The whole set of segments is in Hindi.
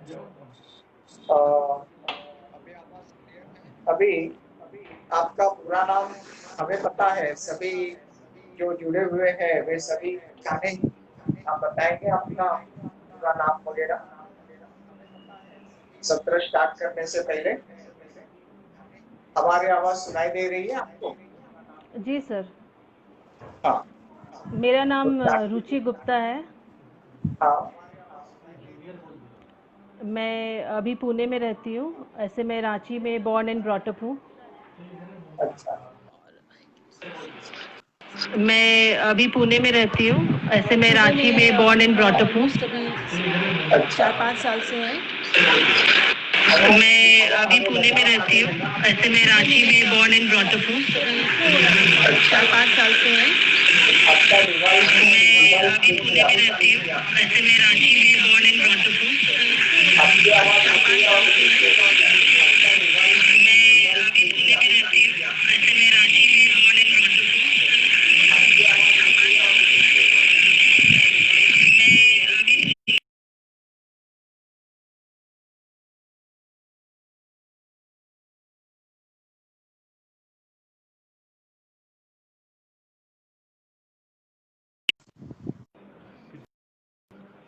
अ, अभी आपका पूरा नाम हमें पता है, सभी जो जुड़े हुए हैं वे सभी जानेंगे। आप बताएंगे अपना पूरा नाम वगैरह सत्र स्टार्ट करने से पहले। हमारी आवाज सुनाई दे रही है आपको? जी सर। हाँ, मेरा तो नाम स्टार्ट रुचि कीजिए। गुप्ता है। हाँ। मैं अभी पुणे में रहती हूँ। ऐसे मैं रांची में बॉर्न एंड ब्रॉट अप हूँ। अच्छा। मैं अभी पुणे में रहती हूँ। ऐसे मैं रांची में बॉर्न एंड ब्रॉट अप हूँ। ऑलमोस्ट अभी अच्छा। 4-5 साल से है। मैं अभी पुणे में रहती हूँ। ऐसे मैं रांची में बॉर्न एंड ब्रॉट अप हूँ। अच्छा। 4-5 साल से है। आपका डिवाइस मैं डिवाइस अभी देख पुणे लिया। में रहती हूँ। ऐसे मैं रांची में बॉर्न एंड ब्रॉट अप हूँ। आपकी आवाज आ रही है और देख रहे हैं। आपका डिवाइस मैं डिवाइस अभी देख पुणे लिया। में रहती हूँ। ऐसे मैं रांची में बॉर्न एंड ब्रॉट अप हूँ। आपकी आवाज आ रही है और देख रहे हैं। मैं अभी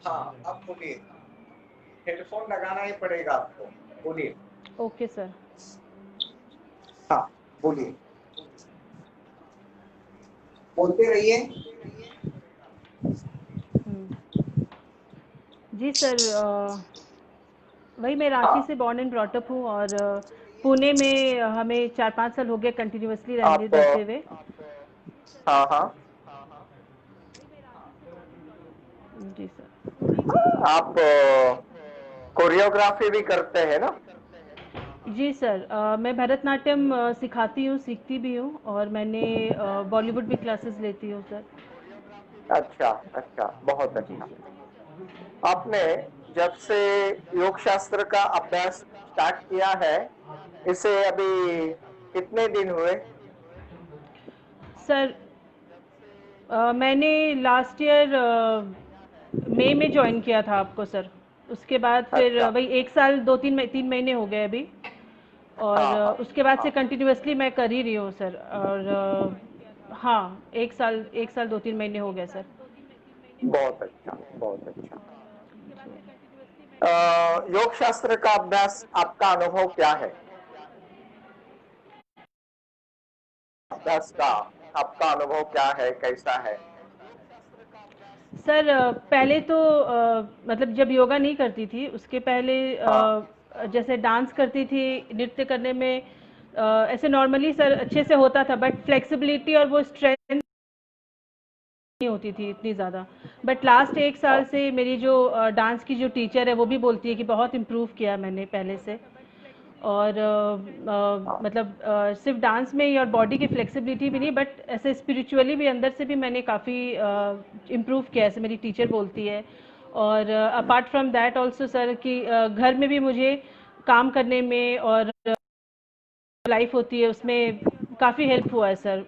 हाँ, अब बोलिए। हेडफोन लगाना ही पड़ेगा आपको। बोलिए। Okay sir. हाँ, बोलिए। बोलते रहिए। जी सर। वही मैं रांची हाँ, से बॉर्न एंड ब्रॉट अप हूँ और पुणे में हमें 4-5 साल हो गए कंटिन्यूअसली रहते आप रहते हुए। हाँ हाँ, जी सर। आप कोरियोग्राफी भी करते हैं ना? जी सर। मैं भरतनाट्यम सिखाती हूँ, सीखती भी हूँ और मैंने बॉलीवुड भी क्लासेस लेती हूँ सर। अच्छा अच्छा, बहुत जी अच्छा। सर। आपने जब से योग शास्त्र का अभ्यास स्टार्ट किया है, इसे अभी कितने दिन हुए? सर मैंने लास्ट ईयर मई में ज्वाइन किया था आपको सर। उसके बाद फिर अच्छा। वही 1 साल 3 महीने हो गए अभी। और हाँ हाँ उसके बाद से हाँ, कंटिन्यूअसली मैं कर ही रही हूँ सर। और हाँ, 1 साल 2-3 महीने हो गए सर। बहुत अच्छा बहुत अच्छा। योग शास्त्र का अभ्यास, आपका अनुभव क्या है? अभ्यास का आपका अनुभव क्या है, कैसा है? सर पहले तो मतलब जब योगा नहीं करती थी उसके पहले हाँ जैसे डांस करती थी, नृत्य करने में ऐसे नॉर्मली सर अच्छे से होता था, बट फ्लेक्सिबिलिटी और वो स्ट्रेंथ नहीं होती थी इतनी ज़्यादा। बट लास्ट 1 साल हाँ से मेरी जो डांस की जो टीचर है वो भी बोलती है कि बहुत इम्प्रूव किया मैंने पहले से। और हाँ मतलब सिर्फ डांस में ही और बॉडी की फ्लेक्सिबिलिटी भी नहीं, बट ऐसे स्पिरिचुअली भी अंदर से भी मैंने काफ़ी इम्प्रूव किया, ऐसे मेरी टीचर बोलती है। और apart from that also sir कि घर में भी मुझे काम करने में और लाइफ होती है उसमें काफ़ी हेल्प हुआ है सर।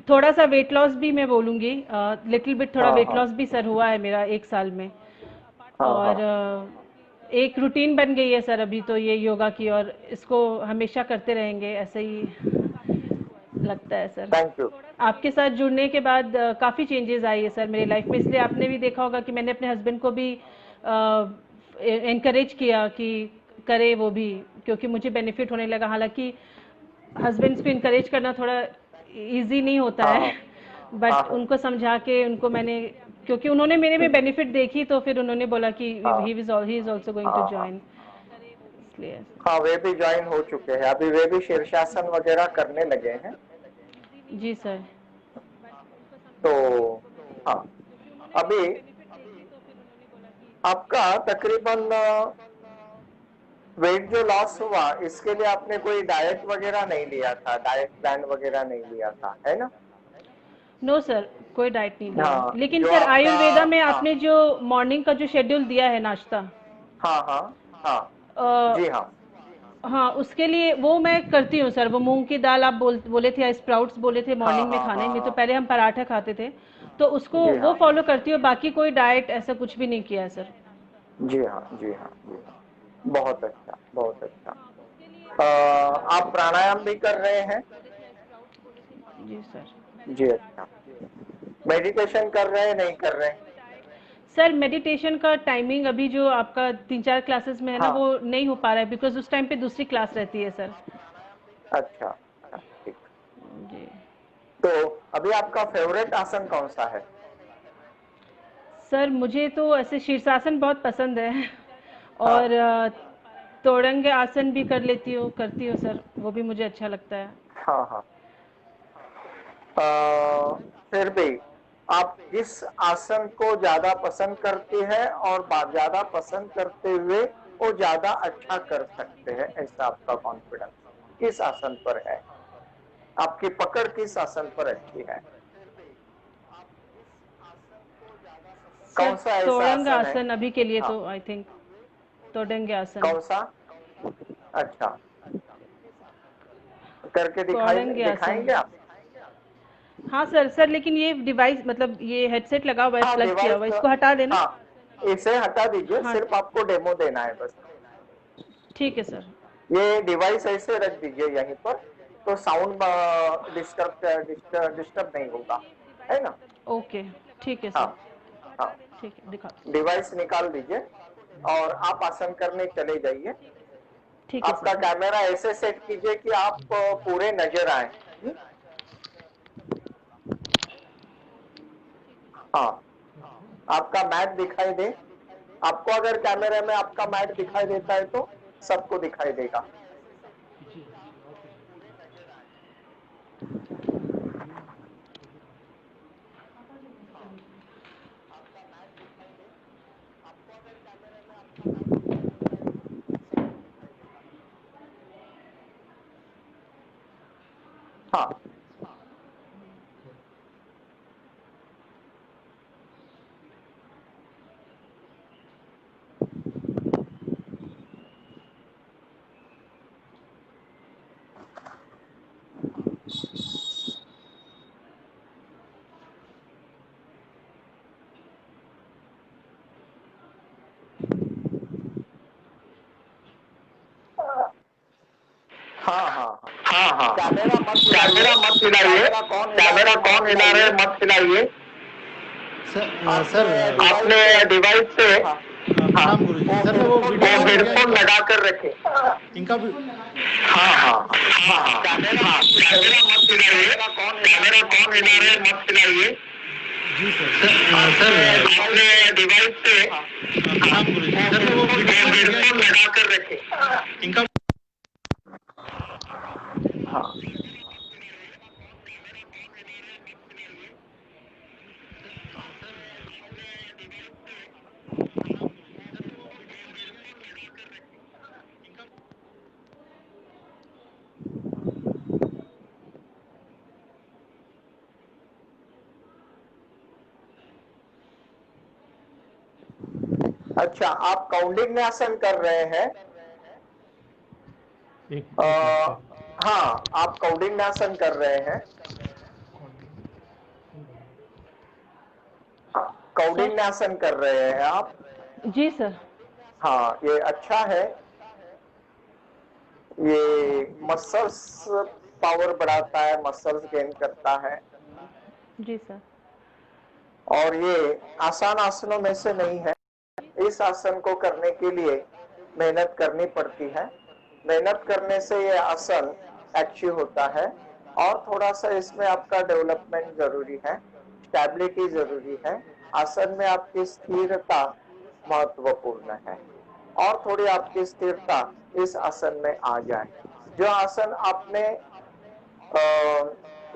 थोड़ा सा वेट लॉस भी मैं बोलूँगी, लिटिल बिट थोड़ा हाँ वेट हाँ लॉस भी सर हुआ है मेरा 1 साल में। हाँ और हाँ। एक रूटीन बन गई है सर अभी तो ये योगा की, और इसको हमेशा करते रहेंगे ऐसे ही लगता है सर। Thank you. आपके साथ जुड़ने के बाद काफ़ी चेंजेस आई है सर मेरी लाइफ में, इसलिए आपने भी देखा होगा कि मैंने अपने हस्बैंड को भी इनकरेज किया कि करे वो भी, क्योंकि मुझे बेनिफिट होने लगा। हालांकि हस्बैंड्स को इनकरेज करना थोड़ा इजी नहीं होता हाँ है, हाँ हाँ बट हाँ उनको समझा के उनको मैंने, क्योंकि उन्होंने मेरे में बेनिफिट देखी तो फिर उन्होंने बोला कि हाँ he is also going to हाँ हाँ ज्वाइन, इसलिए। हाँ, वे भी ज्वाइन हो चुके हैं, अभी वे भी शीर्षासन वगैरह करने लगे हैं। जी सर। तो हाँ, अभी आपका तकरीबन वेट जो लॉस हुआ, इसके लिए आपने कोई डाइट वगैरह नहीं लिया था, डाइट प्लान वगैरह नहीं लिया था, है ना? नो सर, कोई डाइट नहीं लिया, हाँ, लेकिन जो सर आपका आयुर्वेदा में हाँ आपने जो मॉर्निंग का जो शेड्यूल दिया है नाश्ता, हाँ हाँ हाँ, अ, जी हाँ हाँ उसके लिए वो मैं करती हूँ सर। वो मूंग की दाल आप बोले थे या स्प्राउट्स बोले थे हाँ मॉर्निंग में हाँ खाने हाँ में, तो हाँ, पहले हम पराठा खाते थे, तो उसको जी वो हाँ फॉलो करती हूँ। बाकी कोई डाइट ऐसा कुछ भी नहीं किया है सर। जी हाँ जी हाँ जी हाँ। बहुत अच्छा, बहुत अच्छा। आप प्राणायाम भी कर रहे हैं? जी सर। जी अच्छा। मेडिटेशन कर रहे हैं, नहीं कर रहे हैं? सर मेडिटेशन का टाइमिंग अभी जो आपका 3-4 क्लासेस में है ना, हाँ। वो नहीं हो पा रहा है बिकॉज उस टाइम पे दूसरी क्लास रहती है सर। अच्छा अच्छा, ठीक। जी तो अभी आपका फेवरेट आसन कौन सा है? सर, मुझे तो ऐसे शीर्षासन बहुत पसंद है और हाँ तोड़ंग आसन भी कर लेती हूँ, करती हूँ सर, वो भी मुझे अच्छा लगता है। हाँ हाँ। फिर भी आप किस आसन को ज्यादा पसंद करती है और ज्यादा पसंद करते हुए वो ज्यादा अच्छा कर सकते हैं, ऐसा आपका कॉन्फिडेंस किस आसन पर है? आपकी पकड़ किस आसन पर अच्छी है? सर कौन सा ऐसा तोड़ंग आसन है? आसन अभी के लिए हाँ। तो आई थिंक तोड़ंग आसन। कौन सा? अच्छा, करके तोड़ंग आसन। दिखाएंगे आप? हाँ सर, सर लेकिन ये डिवाइस मतलब ये हेडसेट लगा हुआ है, हाँ प्लग किया डिवाइस। हुआ है, इसको हटा देना। हाँ, इसे हटा दीजिए, हाँ सिर्फ आपको डेमो देना है बस। ठीक है सर। ये डिवाइस ऐसे रख दीजिए यहीं पर, तो साउंड डिस्टर्ब नहीं होगा, है ना? ओके ठीक है हाँ सर। हाँ। ठीक है, दिखा। डिवाइस निकाल दीजिए और आप आसन करने चले जाइए। ठीक है आपका सर। कैमरा ऐसे सेट कीजिए कि आप पूरे नजर आए। हाँ, आपका मैट दिखाई दे। आपको अगर कैमरे में आपका मैट दिखाई देता है तो सबको दिखाई देगा। हाँ। हाँ हाँ हाँ हाँ। कैमरा मत हिलाइए। कैमरा मत हिलाइए। कैमरा कौन हिला रहे कैमरा हैं, मत कौन हिला रहे हिलाइए। हैं, मत हिलाइए। आपने सर डिवाइस अपने से, डिवाइस से हाँ, हाँ प्रणाम गुरुजी। वो सर मैं वो हेडफोन वो वीडियो लगा कॉल कर किया हेडफोन इनका, रखे। लगा कर रखे। इनका भी। हाँ हाँ हाँ। कैमरा मत हिलाइए। कैमरा कौन हिला रहे हैं, मत हिलाइए। जी सर। सर अपने डिवाइस से प्रणाम गुरुजी। सर मैं वो वीडियो कॉल किया हेडफोन इनका, लगा कर रखे। इनका। हाँ अच्छा, आप कौंडिन्यासन कर रहे हैं? एक मिनट। हाँ, आप कौंडिन्यासन कर रहे हैं। सर। कौंडिन्यासन कर रहे हैं आप? जी सर। हाँ, ये अच्छा है। ये मसल्स पावर बढ़ाता है, मसल्स गेन करता है। जी सर। और ये आसान आसनों में से नहीं है। इस आसन को करने के लिए मेहनत करनी पड़ती है। मेहनत करने से ये आसन अचीव होता है। और थोड़ा सा इसमें आपका डेवलपमेंट जरूरी है, स्टेबिलिटी जरूरी है। आसन में आपकी स्थिरता महत्वपूर्ण है, और थोड़ी आपकी स्थिरता इस आसन में आ जाए। जो आसन आपने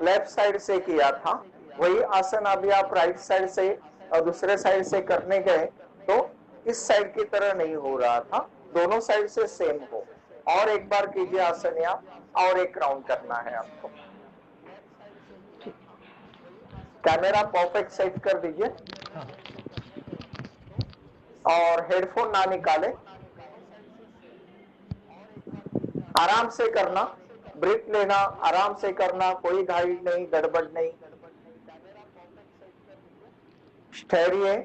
लेफ्ट साइड से किया था, वही आसन अभी आप राइट साइड से और दूसरे साइड से करने गए तो इस साइड की तरह नहीं हो रहा था। दोनों साइड से सेम हो। और एक बार कीजिए आसन यहाँ, और एक राउंड करना है आपको। कैमरा परफेक्ट सेट कर दीजिए और हेडफोन ना निकाले। आराम से करना, ब्रीथ लेना, आराम से करना, कोई घाई नहीं, गड़बड़ नहीं। ठहरिए,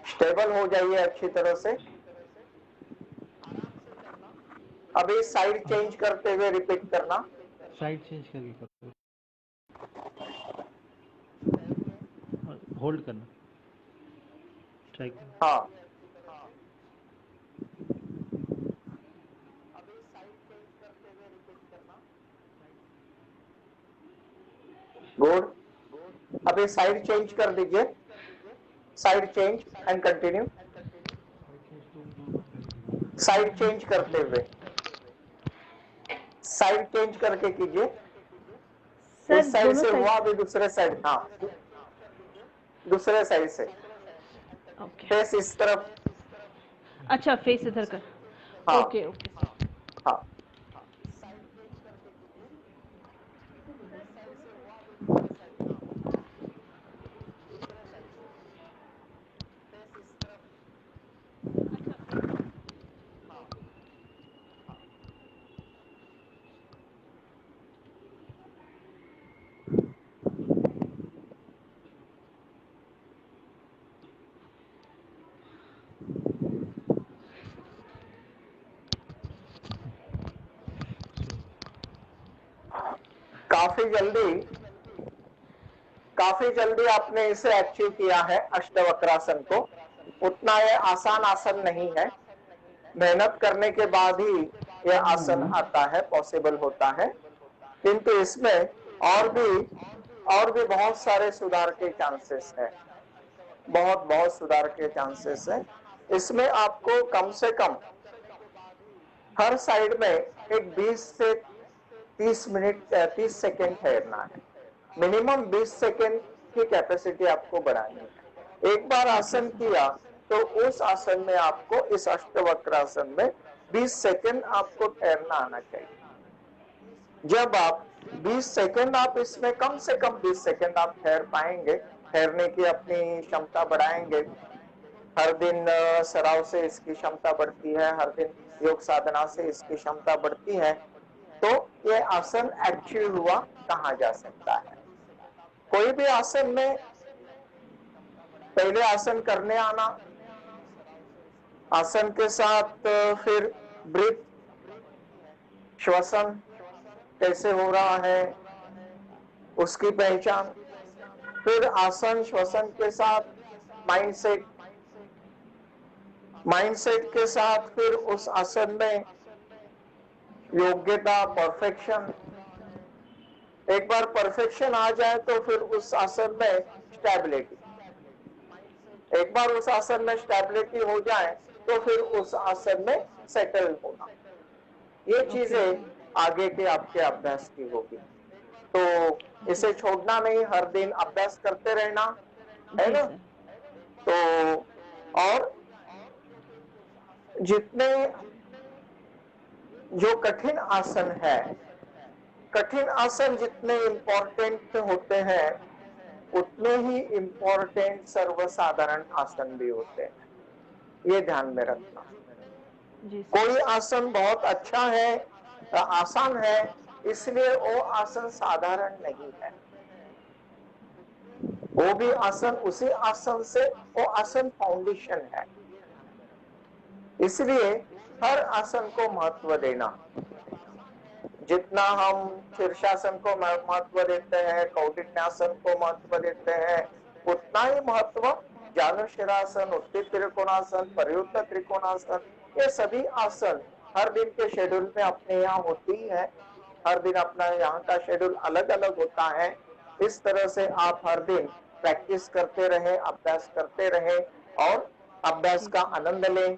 स्टेबल हो जाइए अच्छी तरह से। अभी साइड चेंज करते हुए रिपीट करना। साइड चेंज करके करो और होल्ड करना, ट्राई करो। हाँ, गुड। अभी साइड चेंज कर दीजिए, side change and continue. Side change करते हुए, साइड चेंज करके कीजिए। सर इस साइड दोनों से हुआ, साइड। अभी दूसरे साइड। हाँ, दूसरे साइड से ओके, फेस इस तरफ। अच्छा फेस इधर कर। हाँ ओके ओके सर। हाँ, काफी जल्दी आपने इसे अचीव किया है अष्टवक्रासन को। उतना ये आसान आसन नहीं है, मेहनत करने के बाद ही यह आसन आता है, पॉसिबल होता है। किंतु इसमें और भी बहुत सारे सुधार के चांसेस है, बहुत सुधार के चांसेस है। इसमें आपको कम से कम हर साइड में एक 20 से 30 सेकेंड ठहरना है। मिनिमम 20 सेकेंड की कैपेसिटी आपको बढ़ानी है। एक बार आसन किया तो उस आसन में आपको, इस अष्टवक्रासन में 20 सेकेंड आपको ठहरना आना चाहिए। जब आप 20 सेकेंड, आप इसमें कम से कम 20 सेकेंड आप ठहर पाएंगे, ठहरने की अपनी क्षमता बढ़ाएंगे। हर दिन सराव से इसकी क्षमता बढ़ती है, हर दिन योग साधना से इसकी क्षमता बढ़ती है, तो ये आसन एक्चुअल हुआ कहा जा सकता है। कोई भी आसन में पहले आसन करने आना, आसन के साथ फिर ब्रीथ, श्वसन कैसे हो रहा है उसकी पहचान, फिर आसन श्वसन के साथ माइंडसेट, माइंडसेट के साथ फिर उस आसन में योग्यता, परफेक्शन। एक बार परफेक्शन आ जाए तो फिर उस आसन में स्टेबिलिटी। एक बार उस आसन में स्टेबिलिटी हो जाए तो फिर उस आसन में सेटल होना। ये चीजें आगे के आपके अभ्यास की होगी, तो इसे छोड़ना नहीं, हर दिन अभ्यास करते रहना है जी ना। सर। तो और जितने जो कठिन आसन है, कठिन आसन जितने इम्पोर्टेंट होते हैं उतने ही इम्पोर्टेंट सर्वसाधारण आसन भी होते हैं, ये ध्यान में रखना। जी सर। कोई आसन बहुत अच्छा है, आसान है, इसलिए वो आसन साधारण नहीं है। वो भी आसन, उसी आसन से वो आसन फाउंडेशन है। इसलिए हर आसन को महत्व देना। जितना हम शीर्षासन को महत्व देते हैं, कौटिन्यासन को महत्व देते हैं, उतना ही महत्व जानुशिरासन, उत्थित त्रिकोणासन, प्रयुक्त त्रिकोणासन, ये सभी आसन हर दिन के शेड्यूल में अपने यहाँ होती ही है। हर दिन अपना यहाँ का शेड्यूल अलग अलग होता है। इस तरह से आप हर दिन प्रैक्टिस करते रहे, अभ्यास करते रहे और अभ्यास का आनंद लें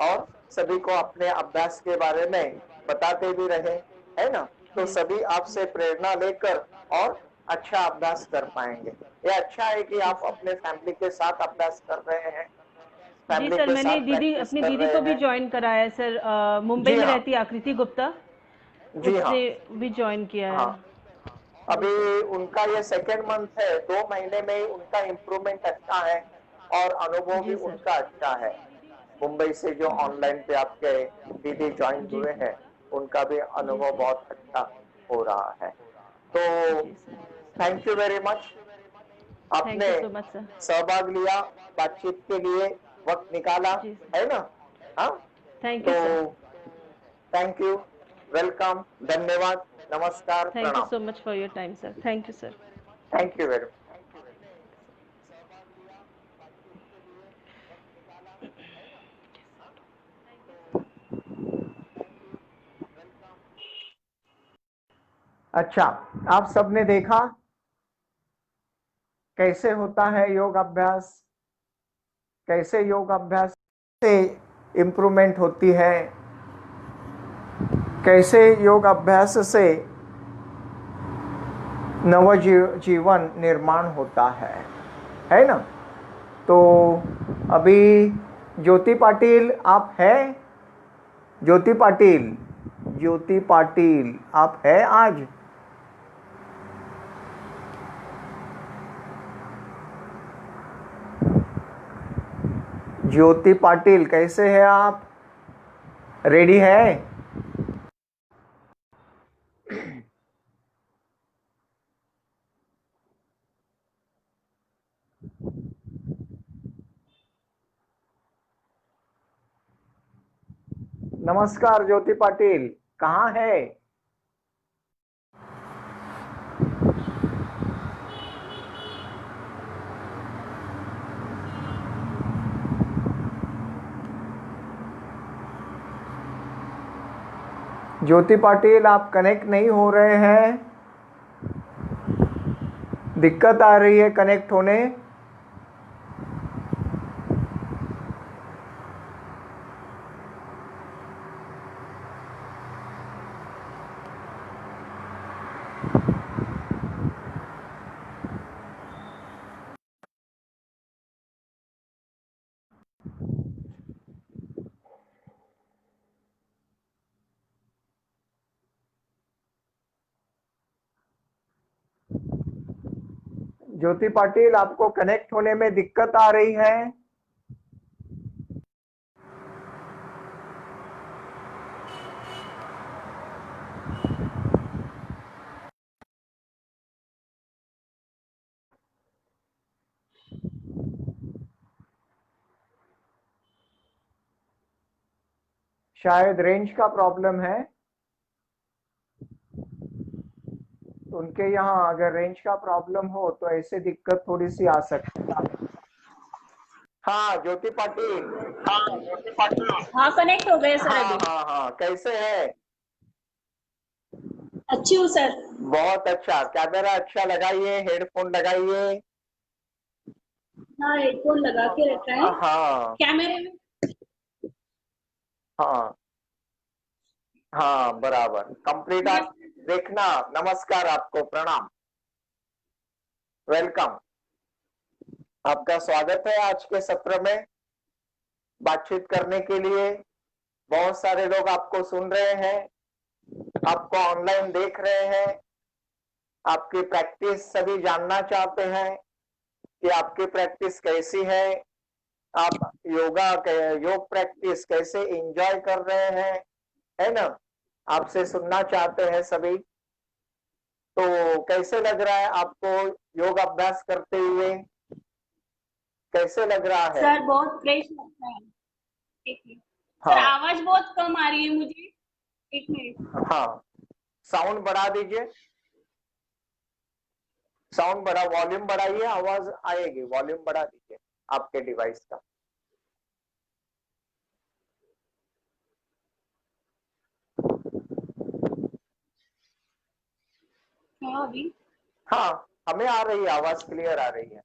और सभी को अपने अभ्यास के बारे में बताते भी रहे, है ना। तो सभी आपसे प्रेरणा लेकर और अच्छा अभ्यास कर पाएंगे। ये अच्छा है कि आप अपने फैमिली के साथ अभ्यास कर रहे हैं, जी फैमिली सर, के मैंने साथ दीदी, प्रैक्टिस अपनी कर दीदी रहे को भी हैं। ज्वाइन कराया है सर। मुंबई जी में हाँ, रहती है आकृति गुप्ता, जी हाँ, उसने भी ज्वाइन किया है। हाँ। अभी उनका ये सेकेंड मंथ है, 2 महीने में ही उनका इम्प्रूवमेंट अच्छा है और अनुभव भी जी सर। उनका अच्छा है। मुंबई से जो ऑनलाइन पे आपके दीदी ज्वाइन जी हुए सर। हैं, उनका भी जी अनुभव सर। बहुत अच्छा हो रहा है। तो जी sir. Thank you very much, thank आपने यू सो मच सर। सहभाग लिया बातचीत के लिए। वक्त निकाला, जी है ना? हाँ, थैंक यू सर, तो थैंक यू, वेलकम, धन्यवाद, नमस्कार, थैंक यू प्रणाम। So much for your time sir, thank you sir. Thank you very much. अच्छा, आप सबने देखा कैसे होता है योग अभ्यास, कैसे योग अभ्यास से इम्प्रूवमेंट होती है, कैसे योग अभ्यास से जीवन निर्माण होता है ना? तो अभी ज्योति पाटिल आप हैं? ज्योति पाटिल, ज्योति पाटिल आप है आज? ज्योति पाटिल कैसे है आप? रेडी है? नमस्कार ज्योति पाटिल, कहाँ है? ज्योति पाटिल आप कनेक्ट नहीं हो रहे हैं, दिक्कत आ रही है कनेक्ट होने। ज्योति पाटिल आपको कनेक्ट होने में दिक्कत आ रही है? शायद रेंज का प्रॉब्लम है उनके यहाँ। अगर रेंज का प्रॉब्लम हो तो ऐसे दिक्कत थोड़ी सी आ सकती है। हाँ ज्योति पाटिल, हाँ कनेक्ट हो गए सर हाँ अभी। हाँ हाँ, कैसे है? अच्छी हूँ सर। बहुत अच्छा, कैमरा अच्छा लगाइए, हेडफोन लगाइए। हाँ हेडफोन लगा के रखा है हाँ कैमरे में। हाँ हाँ, बराबर कंप्लीट। आप देखना। नमस्कार, आपको प्रणाम, वेलकम, आपका स्वागत है आज के सत्र में बातचीत करने के लिए। बहुत सारे लोग आपको सुन रहे हैं, आपको ऑनलाइन देख रहे हैं, आपकी प्रैक्टिस सभी जानना चाहते हैं कि आपकी प्रैक्टिस कैसी है, आप योग प्रैक्टिस कैसे एंजॉय कर रहे हैं, है ना? आपसे सुनना चाहते हैं सभी। तो कैसे लग रहा है आपको योग अभ्यास करते हुए? कैसे लग रहा है? सर बहुत फ्रेश लगता है। एक मिनट सर, हाँ आवाज बहुत कम आ रही है मुझे। एक मिनट। हाँ, साउंड बढ़ा दीजिए, साउंड बढ़ा, वॉल्यूम बढ़ाइए, आवाज आएगी। वॉल्यूम बढ़ा दीजिए आपके डिवाइस का। हाँ अभी। हाँ, हमें आ रही है, आवाज क्लियर आ रही है।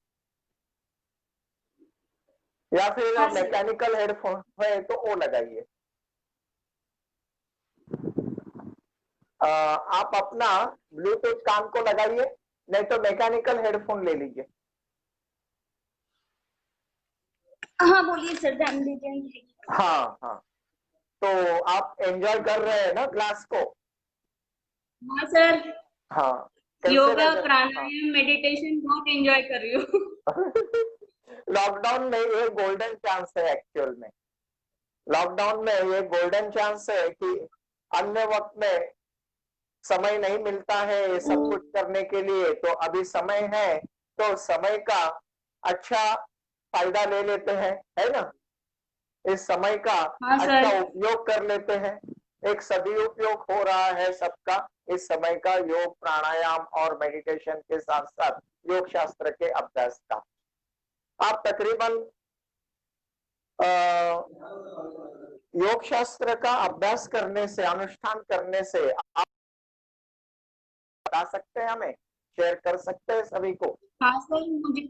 या फिर हाँ सर। मैकेनिकल हेडफोन है तो वो लगाइए। आप अपना ब्लूटूथ कान को लगाइए, नहीं तो मैकेनिकल हेडफोन ले लीजिए। हाँ बोलिए सर, ध्यान दीजिए। हाँ हाँ, तो आप एंजॉय कर रहे हैं ना क्लास को? हाँ सर, हाँ, कैसे योगा लग रहा? प्राणायाम मेडिटेशन बहुत एंजॉय कर रही हूँ। लॉकडाउन में ये गोल्डन चांस है एक्चुअल में। लॉकडाउन में ये गोल्डन चांस है कि अन्य वक्त में समय नहीं मिलता है ये सब कुछ करने के लिए, तो अभी समय है तो समय का अच्छा फायदा ले लेते हैं, है ना? इस समय का हाँ अच्छा सर। उपयोग कर लेते हैं। एक सदुपयोग हो रहा है सबका इस समय का, योग प्राणायाम और मेडिटेशन के साथ साथ योग शास्त्र के अभ्यास का। आप तकरीबन योग शास्त्र का अभ्यास करने से, अनुष्ठान करने से आप बता सकते हैं, हमें शेयर कर सकते हैं सभी को? हाँ सर, मुझे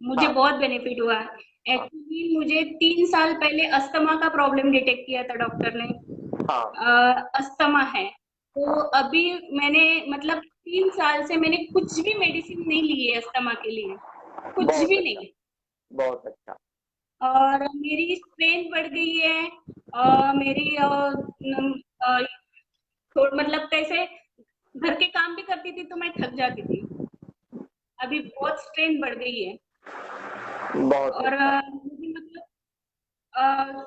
मुझे हाँ बहुत बेनिफिट हुआ है। हाँ एक्चुअली मुझे 3 साल पहले अस्थमा का प्रॉब्लम डिटेक्ट किया था डॉक्टर ने। हाँ। अस्थमा है। तो हाँ अभी मैंने मतलब 3 साल से मैंने कुछ भी मेडिसिन नहीं ली है अस्थमा के लिए, कुछ बहुत भी अच्छा, नहीं। बहुत अच्छा। और मेरी स्ट्रेंथ बढ़ गई है। मेरी मतलब कैसे घर के काम भी करती थी तो मैं थक जाती थी। अभी बहुत स्ट्रेंथ बढ़ गई है। बहुत और अच्छा। मुझे मतलब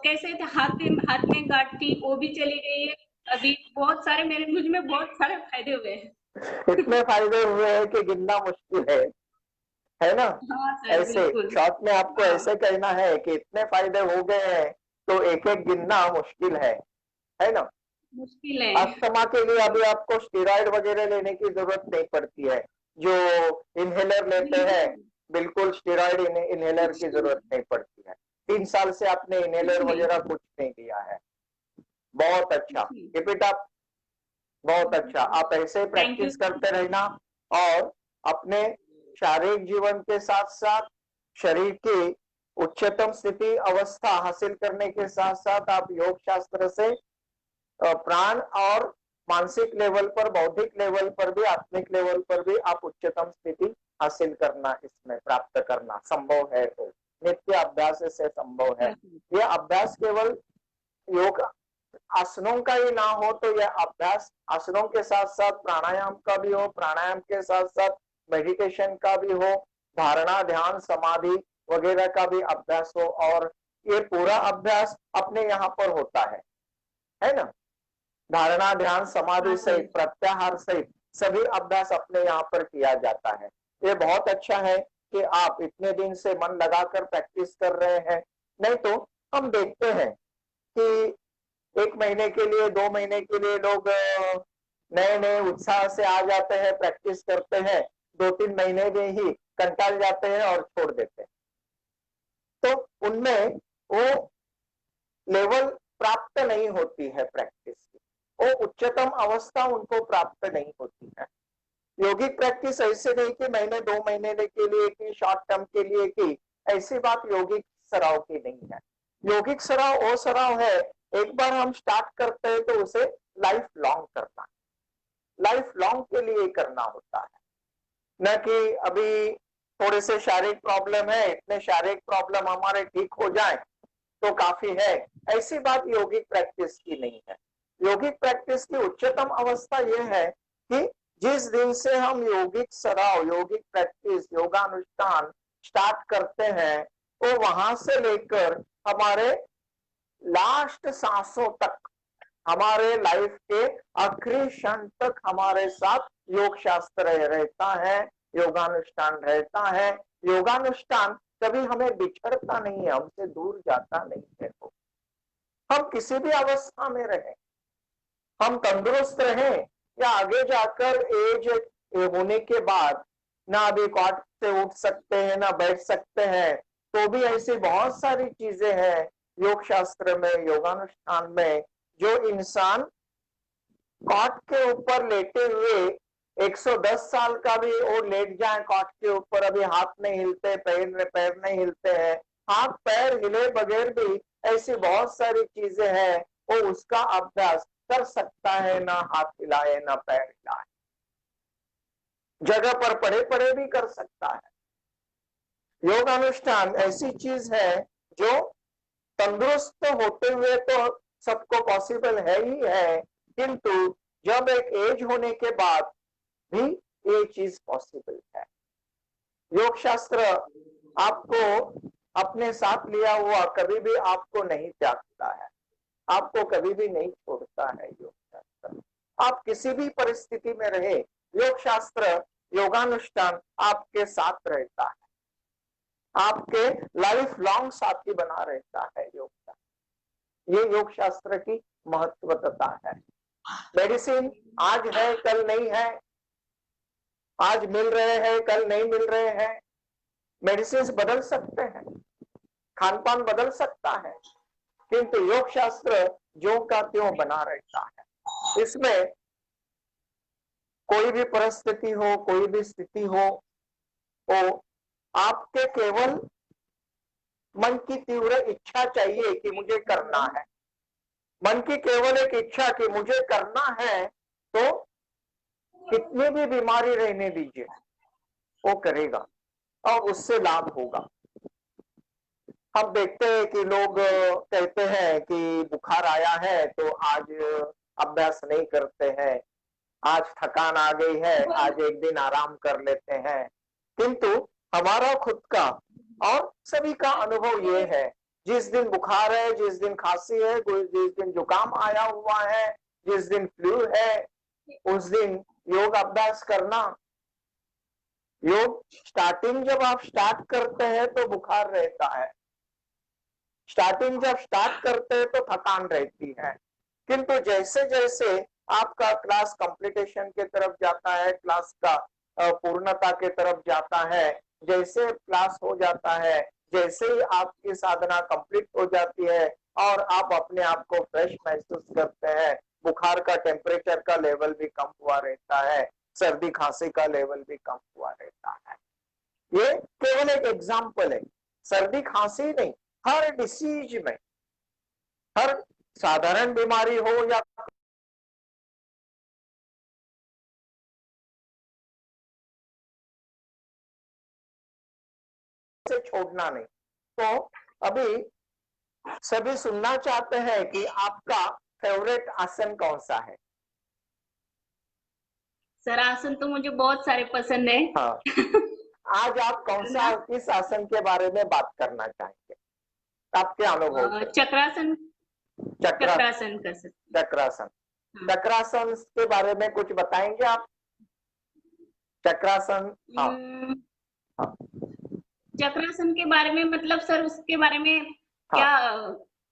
कैसे थे, हाथ में गांठ थी वो भी चली गई है। अभी बहुत सारे मेरे मुझ में बहुत सारे फायदे हुए हैं। इतने फायदे हुए हैं कि गिनना मुश्किल है ना? हाँ सर, ऐसे बिल्कुल। शॉर्ट में आपको हाँ, ऐसे कहना है कि इतने फायदे हो गए हैं तो एक एक गिनना मुश्किल है ना? मुश्किल है। अस्थमा के लिए अभी आपको स्टेरॉइड वगैरह लेने की जरूरत नहीं पड़ती है। जो इनहेलर लेते हैं, बिल्कुल, बिल्कुल स्टेरॉइड इनहेलर कुछ की नहीं, जरूरत नहीं पड़ती है। 3 साल से आपने कुछ इनहेलर नहीं, वगैरह कुछ नहीं लिया है। बहुत अच्छा, कुछ नहीं। Keep it up. बहुत अच्छा, आप ऐसे ही थैंक यू प्रैक्टिस सर। करते रहना और अपने शारीरिक जीवन के साथ साथ शरीर की उच्चतम स्थिति अवस्था हासिल करने के साथ साथ आप योग शास्त्र से प्राण और मानसिक लेवल पर, बौद्धिक लेवल पर भी, आत्मिक लेवल पर भी आप उच्चतम स्थिति हासिल करना, इसमें प्राप्त करना संभव है। तो नित्य अभ्यास से संभव है। हाँ सर। ये अभ्यास केवल योग आसनों का ही ना हो, तो यह अभ्यास आसनों के साथ साथ प्राणायाम का भी हो, प्राणायाम के साथ साथ मेडिटेशन का भी हो, धारणा ध्यान समाधि वगैरह का भी अभ्यास हो। और ये पूरा अभ्यास अपने यहाँ पर होता है ना? धारणा ध्यान हाँ समाधि सर। सहित, प्रत्याहार सहित सभी अभ्यास अपने यहाँ पर किया जाता है। ये बहुत अच्छा है कि आप इतने दिन से मन लगाकर प्रैक्टिस कर रहे हैं। नहीं तो हम देखते हैं कि 1 महीने के लिए, 2 महीने के लिए लोग नए नए उत्साह से आ जाते हैं, प्रैक्टिस करते हैं, 2-3 महीने में ही कंटाल जाते हैं और छोड़ देते हैं। तो उनमें वो लेवल प्राप्त नहीं होती है प्रैक्टिस की, वो उच्चतम अवस्था उनको प्राप्त नहीं होती है। योगिक प्रैक्टिस ऐसे नहीं कि महीने 2 महीने के लिए की, शॉर्ट टर्म के लिए की, ऐसी बात योगिक सराव की नहीं है। योगिक सराव वो सराव है, एक बार हम स्टार्ट करते हैं तो उसे लाइफ लॉन्ग करना है, लाइफ लॉन्ग के लिए करना होता है। न कि अभी थोड़े से शारीरिक प्रॉब्लम है, इतने शारीरिक प्रॉब्लम हमारे ठीक हो जाए तो काफी है, ऐसी बात योगिक प्रैक्टिस की नहीं है। योगिक प्रैक्टिस की उच्चतम अवस्था यह है कि जिस दिन से हम योगिक सराव, योगिक प्रैक्टिस, योगानुष्ठान स्टार्ट करते हैं, तो वहां से लेकर हमारे लास्ट सांसों तक, हमारे लाइफ के आखिरी क्षण तक हमारे साथ योग शास्त्र रहता है, योगानुष्ठान रहता है। योगानुष्ठान कभी हमें बिछड़ता नहीं है, हमसे दूर जाता नहीं है। तो हम किसी भी अवस्था में रहें, हम तंदुरुस्त रहें या आगे जाकर एज होने के बाद ना अभी कॉट से उठ सकते हैं ना बैठ सकते हैं, तो भी ऐसी बहुत सारी चीजें हैं योग शास्त्र में, योगानुष्ठान में, जो इंसान कॉट के ऊपर लेटे हुए 110 साल का भी वो लेट जाए कॉट के ऊपर, अभी हाथ नहीं हिलते, पैर नहीं हिलते हैं, हाथ पैर हिले बगैर भी ऐसी बहुत सारी चीजें हैं, वो उसका अभ्यास कर सकता है, ना हाथ हिलाए ना पैर हिलाए, जगह पर पड़े पड़े भी कर सकता है। योग अनुष्ठान ऐसी चीज है जो तंदुरुस्त होते हुए तो सबको पॉसिबल है ही है, किंतु जब एक एज होने के बाद भी ये चीज पॉसिबल है। योग शास्त्र आपको अपने साथ लिया हुआ कभी भी आपको नहीं त्यागता है, आपको कभी भी नहीं छोड़ता है। योग शास्त्र आप किसी भी परिस्थिति में रहे, योग शास्त्र योगानुष्ठान आपके साथ रहता है। आपके लाइफ लॉन्ग साथी बना रहता है योग का। ये योग शास्त्र की महत्वता है। मेडिसिन आज है कल नहीं है, आज मिल रहे हैं कल नहीं मिल रहे हैं। मेडिसिन बदल सकते हैं, खान पान बदल सकता है, किंतु योग शास्त्र जो का त्यों बना रहता है। इसमें कोई भी परिस्थिति हो, कोई भी स्थिति हो, वो आपके केवल मन की तीव्र इच्छा चाहिए कि मुझे करना है। मन की केवल एक इच्छा कि मुझे करना है, तो कितनी भी बीमारी रहने दीजिए, वो करेगा और उससे लाभ होगा। हम देखते हैं कि लोग कहते हैं कि बुखार आया है तो आज अभ्यास नहीं करते हैं, आज थकान आ गई है, आज एक दिन आराम कर लेते हैं। किंतु हमारा खुद का और सभी का अनुभव ये है, जिस दिन बुखार है, जिस दिन खांसी है, जिस दिन जुकाम आया हुआ है, जिस दिन फ्लू है, उस दिन योग अभ्यास करना। योग स्टार्टिंग जब आप स्टार्ट करते हैं तो बुखार रहता है, स्टार्टिंग जब स्टार्ट करते हैं तो थकान रहती है, किंतु जैसे जैसे आपका क्लास कंप्लीटेशन के तरफ जाता है, क्लास का पूर्णता के तरफ जाता है, जैसे क्लास हो जाता है, जैसे ही आपकी साधना कंप्लीट हो जाती है और आप अपने आप को फ्रेश महसूस करते हैं, बुखार का टेम्परेचर का लेवल भी कम हुआ रहता है, सर्दी खांसी का लेवल भी कम हुआ रहता है। ये केवल एक एग्जाम्पल है, सर्दी खांसी नहीं, हर डिसीज में, हर साधारण बीमारी हो या से छोड़ना नहीं। तो अभी सभी सुनना चाहते हैं कि आपका फेवरेट आसन कौन सा है? सर आसन तो मुझे बहुत सारे पसंद है। हाँ। आज आप कौन सा किस आसन के बारे में बात करना चाहेंगे, आपके अनुभव से? चक्रासन। चक्रासन कर सकते। चक्रासन। चक्रासन के बारे में कुछ बताएंगे आप? चक्रासन। हाँ। हाँ। चक्रासन के बारे में मतलब सर उसके बारे में क्या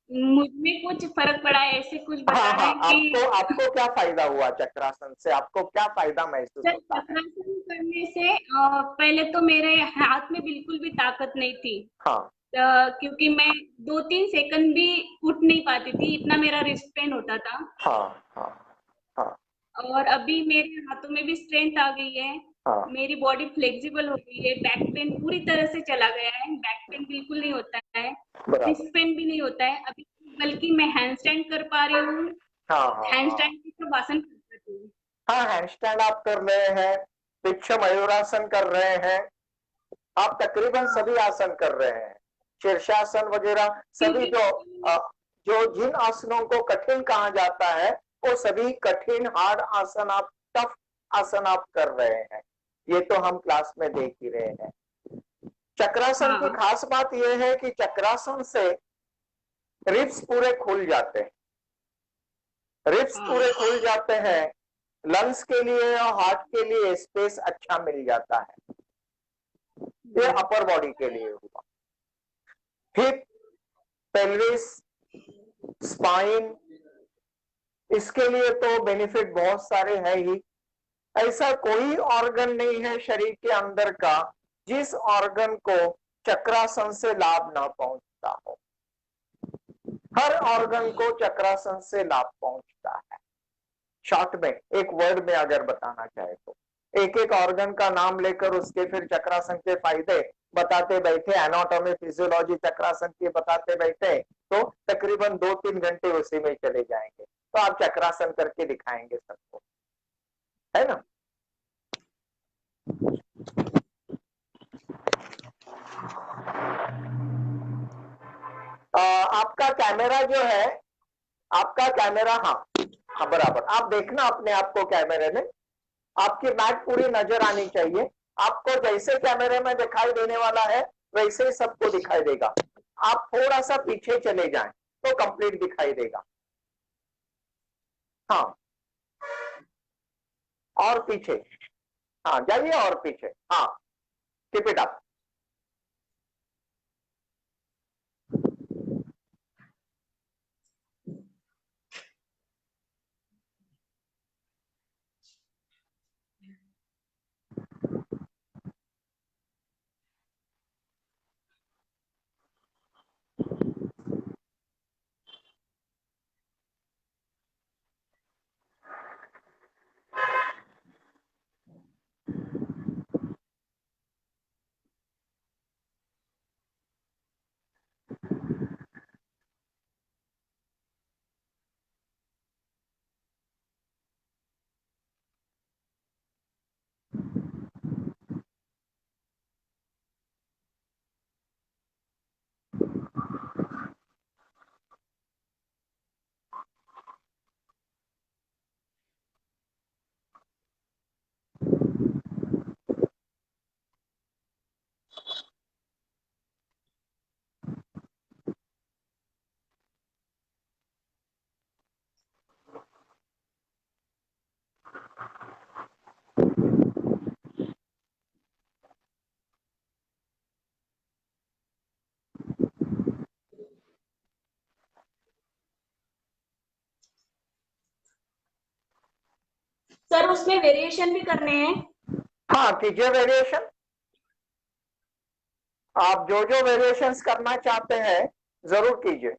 मुझमें कुछ फर्क पड़ा है, ऐसे कुछ बताना है कि आपको क्या फायदा हुआ चक्रासन से, आपको क्या फायदा महसूस होता है? चक्रासन करने से पहले तो मेरे हाथ में बिल्कुल भी ताकत नहीं थी। हाँ। क्योंकि मैं 2-3 सेकंड भी उठ नहीं पाती थी, इतना मेरा रिस्ट पेन होता था। हाँ, हाँ, हाँ। और अभी मेरे हाथों में भी स्ट्रेंथ आ गई है। हाँ। मेरी बॉडी फ्लेक्सिबल हो गई है, बैक पेन पूरी तरह से चला गया है, बैक पेन बिल्कुल नहीं होता है, रिस्ट पेन भी नहीं होता है अभी, बल्कि मैं हैंड स्टैंड कर पा रही हूँ। हैंड स्टैंड की सब आसन कर सकती हूँ। हाँ, हैंड स्टैंड आप कर रहे हैं, पिच्छ मयूरासन कर रहे हैं, आप तकरीबन सभी आसन कर रहे हैं, शीर्षासन वगैरह सभी जो जिन आसनों को कठिन कहा जाता है वो सभी कठिन हार्ड आसन आप, टफ आसन आप कर रहे हैं। ये तो हम क्लास में देख ही रहे हैं। चक्रासन की खास बात यह है कि चक्रासन से रिब्स पूरे खुल जाते हैं, रिब्स पूरे खुल जाते हैं, लंग्स के लिए और हार्ट के लिए स्पेस अच्छा मिल जाता है। ये अपर बॉडी के लिए हुआ। हिप, पेल्विस, स्पाइन, इसके लिए तो बेनिफिट बहुत सारे हैं ही। ऐसा कोई ऑर्गन नहीं है शरीर के अंदर का जिस ऑर्गन को चक्रासन से लाभ ना पहुंचता हो। हर ऑर्गन को चक्रासन से लाभ पहुंचता है। शॉर्ट में एक वर्ड में अगर बताना चाहे तो एक एक ऑर्गन का नाम लेकर उसके फिर चक्रासन के फायदे बताते बैठे, एनाटॉमी फिजियोलॉजी चक्रासन की बताते बैठे तो तकरीबन 2-3 घंटे उसी में चले जाएंगे। तो आप चक्रासन करके दिखाएंगे सबको, है ना? आपका कैमरा जो है, आपका कैमरा, हाँ बराबर, आप देखना अपने आप को कैमरे में, आपकी मैट पूरी नजर आनी चाहिए। आपको जैसे कैमरे में दिखाई देने वाला है वैसे ही सबको दिखाई देगा। आप थोड़ा सा पीछे चले जाएं तो कंप्लीट दिखाई देगा। हाँ, और पीछे, हाँ जाइए और पीछे, हाँ कीप इट अप। सर उसमें वेरिएशन भी करने हैं? हाँ कीजिए वेरिएशन, आप जो जो वेरिएशंस करना चाहते हैं जरूर कीजिए।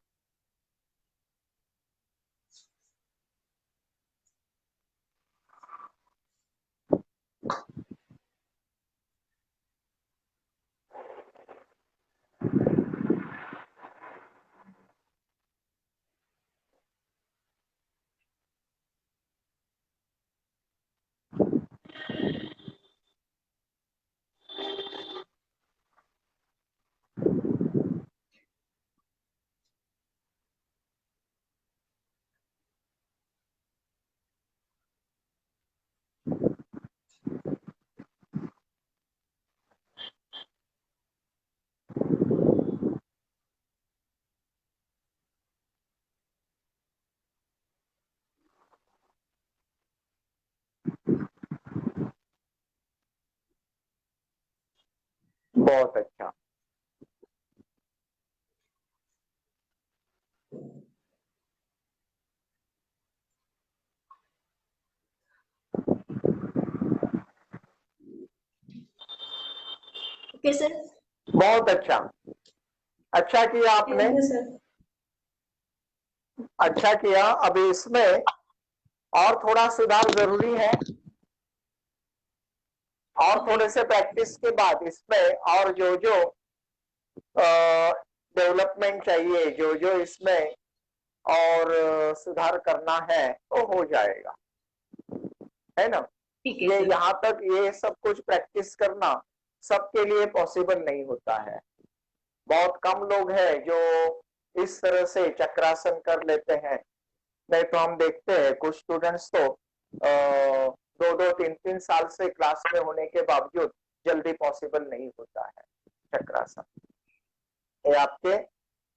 बहुत अच्छा। Okay sir. बहुत अच्छा, अच्छा किया आपने, थैंक यू सर। अच्छा किया। अभी इसमें और थोड़ा सुधार जरूरी है, और थोड़े से प्रैक्टिस के बाद इसमें और जो जो डेवलपमेंट चाहिए, जो जो इसमें और सुधार करना है तो हो जाएगा, है ना। ठीक है ये सर। यहाँ तक ये सब कुछ प्रैक्टिस करना सबके लिए पॉसिबल नहीं होता है। बहुत कम लोग हैं जो इस तरह से चक्रासन कर लेते हैं। नहीं तो हम देखते हैं कुछ स्टूडेंट्स तो 2-2, 3-3 साल से क्लास में होने के बावजूद जल्दी पॉसिबल नहीं होता है चक्रासन। ये आपके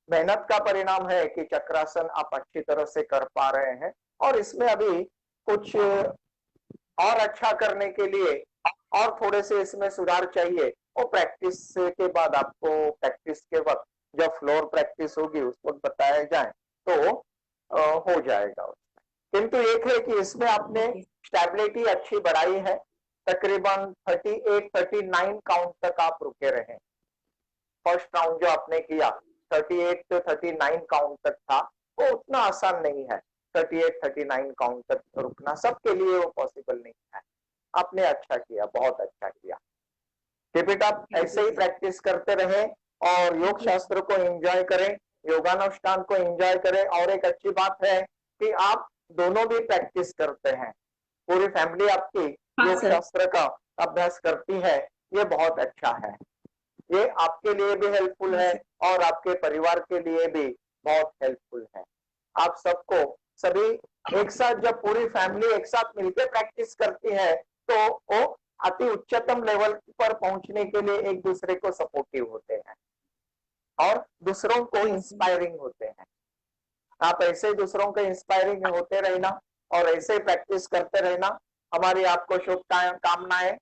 मेहनत का परिणाम है कि चक्रासन आप अच्छी तरह से कर पा रहे हैं। और इसमें अभी कुछ और अच्छा करने के लिए और थोड़े से इसमें सुधार चाहिए, और प्रैक्टिस के बाद आपको प्रैक्टिस के वक्त जब फ्लोर प्रैक्टिस होगी उस वक्त बताया जाए तो हो जाएगा। किंतु एक है कि इसमें आपने स्टेबिलिटी अच्छी बढ़ाई है, तकरीबन 38-39 काउंट तक आप रुके रहे। फर्स्ट राउंड जो आपने किया 38 से 39 काउंट तक था, वो उतना आसान नहीं है। 38-39 काउंट तक रुकना सबके लिए वो पॉसिबल नहीं है। आपने अच्छा किया, बहुत अच्छा किया। कीप इट अप, ऐसे ही प्रैक्टिस करते रहे और योग शास्त्र को एंजॉय करें, योगानुष्ठान को एंजॉय करें। और एक अच्छी बात है कि आप दोनों भी प्रैक्टिस करते हैं, पूरी फैमिली आपकी योग शास्त्र का अभ्यास करती है, ये बहुत अच्छा है। ये आपके लिए भी हेल्पफुल है और आपके परिवार के लिए भी बहुत हेल्पफुल है। आप सबको सभी एक साथ जब पूरी फैमिली एक साथ मिलकर प्रैक्टिस करती है तो वो अति उच्चतम लेवल पर पहुंचने के लिए एक दूसरे को सपोर्टिव होते हैं और दूसरों को इंस्पायरिंग होते हैं। आप ऐसे दूसरों को इंस्पायरिंग होते रहना और ऐसे प्रैक्टिस करते रहना। हमारी आपको शुभकामनाएं।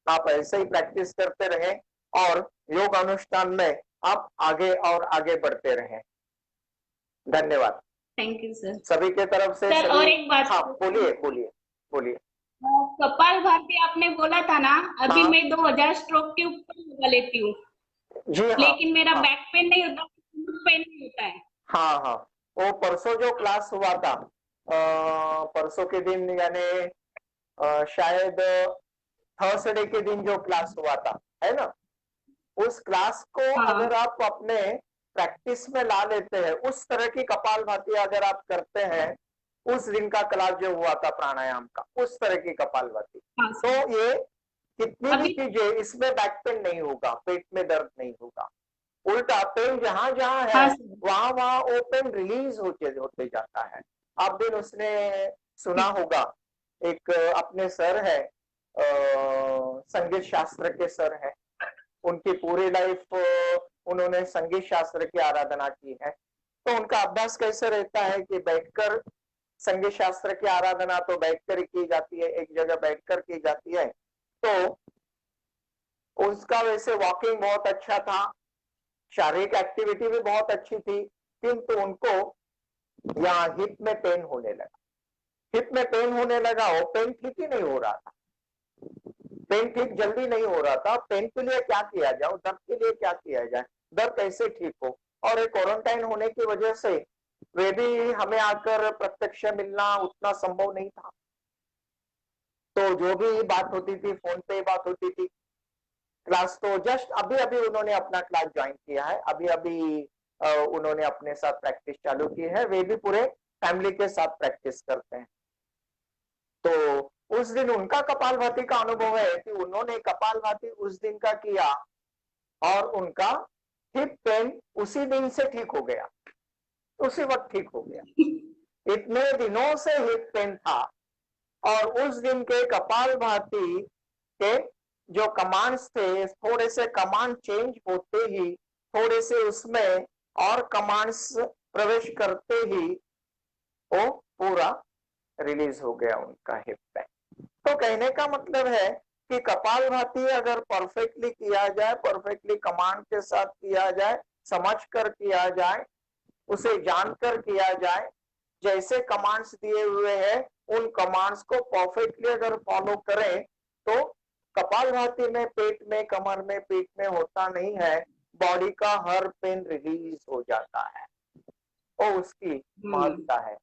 आप ऐसे ही प्रैक्टिस करते रहें और योग अनुष्ठान में आप आगे और आगे बढ़ते रहें। धन्यवाद। Thank you sir. सभी के तरफ से सर और एक बात। हाँ बोलिए बोलिए बोलिए। कपाल भाती आपने बोला था ना, अभी हाँ। मैं 2000 स्ट्रोक के ऊपर लगा लेती हूँ, जी हाँ। लेकिन मेरा हाँ। बैक पेन नहीं होता, पेन नहीं होता है। हाँ हाँ, वो परसों जो क्लास हुआ था, परसों के दिन यानी शायद थर्सडे के दिन जो क्लास हुआ था, है ना, उस क्लास को अगर आप अपने प्रैक्टिस में ला लेते हैं, उस तरह की कपालभाति अगर आप करते हैं, उस दिन का क्लास जो हुआ था प्राणायाम का, उस तरह की कपालभाति, तो ये कितनी भी कीजिए इसमें बैक पेन नहीं होगा, पेट में दर्द नहीं होगा। उल्टा पेन जहां जहां है वहां वहां वो पेन रिलीज होते जाता है। आप दिन उसने सुना होगा, एक अपने सर है, संगीत शास्त्र के सर है, उनकी पूरी लाइफ उन्होंने संगीत शास्त्र की आराधना की है। तो उनका अभ्यास कैसे रहता है कि बैठकर संगीत शास्त्र की आराधना तो बैठकर ही की जाती है, एक जगह बैठकर की जाती है। तो उसका वैसे वॉकिंग बहुत अच्छा था, शारीरिक एक्टिविटी भी बहुत अच्छी थी, किंतु उनको यहाँ हिप में पेन होने लगा। हिप में पेन होने लगा, वो पेन ठीक ही नहीं हो रहा था, पेन ठीक जल्दी नहीं हो रहा था। पेन के लिए क्या किया जाए, दर्द के लिए क्या किया जाए, दर्द कैसे ठीक हो। और एक क्वारंटाइन होने की वजह से वे भी हमें आकर प्रत्यक्ष मिलना उतना संभव नहीं था, तो जो भी बात होती थी फोन पे बात होती थी। क्लास तो जस्ट अभी अभी उन्होंने अपना क्लास ज्वाइन किया है, अभी अभी उन्होंने अपने साथ प्रैक्टिस चालू की है, वे भी पूरे फैमिली के साथ प्रैक्टिस करते हैं। तो उस दिन उनका कपालभाति का अनुभव है कि उन्होंने कपालभाति उस दिन का किया और उनका हिप पेन उसी दिन से ठीक हो गया, उसी वक्त ठीक हो गया। इतने दिनों से हिप पेन था और उस दिन के कपालभाति के जो कमांड्स थे, थोड़े से कमांड चेंज होते ही, थोड़े से उसमें और कमांड्स प्रवेश करते ही वो पूरा रिलीज हो गया उनका हिप पेन। तो कहने का मतलब है कि कपालभाति अगर परफेक्टली किया जाए, परफेक्टली कमांड के साथ किया जाए, समझ कर किया जाए, उसे जानकर किया जाए, जैसे कमांड्स दिए हुए हैं उन कमांड्स को परफेक्टली अगर फॉलो करें तो कपालभाति में पेट में, कमर में, पीठ में होता नहीं है, बॉडी का हर पेन रिलीज हो जाता है, वो उसकी महत्ता है।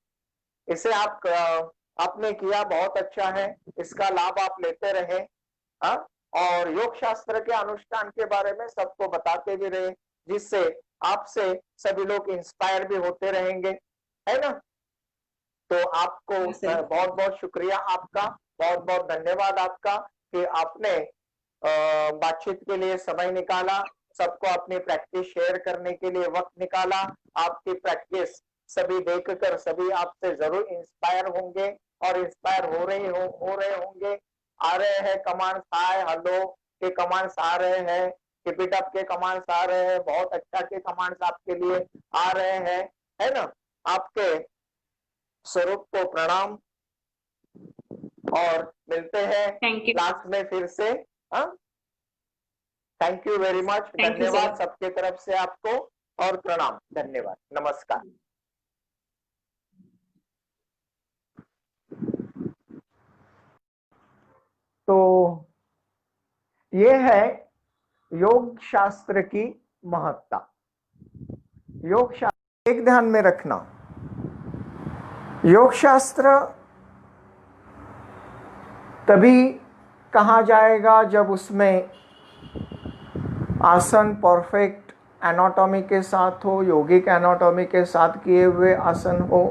इसे आपने किया, बहुत अच्छा है, इसका लाभ आप लेते रहे। और योग शास्त्र के अनुष्ठान के बारे में सबको बताते भी रहे, जिससे आपसे सभी लोग इंस्पायर भी होते रहेंगे, है ना। तो आपको बहुत बहुत शुक्रिया, आपका बहुत बहुत धन्यवाद आपका कि आपने बातचीत के लिए समय निकाला, सबको अपनी प्रैक्टिस शेयर करने के लिए वक्त निकाला। आपकी प्रैक्टिस सभी देखकर सभी आपसे जरूर इंस्पायर होंगे और इंस्पायर हो रहे होंगे। आ रहे हैं कमांड्स, हाय हेलो के कमांड्स आ रहे हैं, कीप इट अप के कमांड्स आ रहे हैं, बहुत अच्छा के कमांड्स आपके लिए आ रहे हैं, है ना। आपके स्वरूप को प्रणाम और मिलते हैं क्लास में फिर से। थैंक यू वेरी मच, धन्यवाद सबके तरफ से आपको और प्रणाम, धन्यवाद, नमस्कार। तो ये है योग शास्त्र की महत्ता। योग शास्त्र एक ध्यान में रखना, योग शास्त्र तभी कहा जाएगा जब उसमें आसन परफेक्ट एनाटॉमी के साथ हो, योगिक एनाटॉमी के साथ किए हुए आसन हो,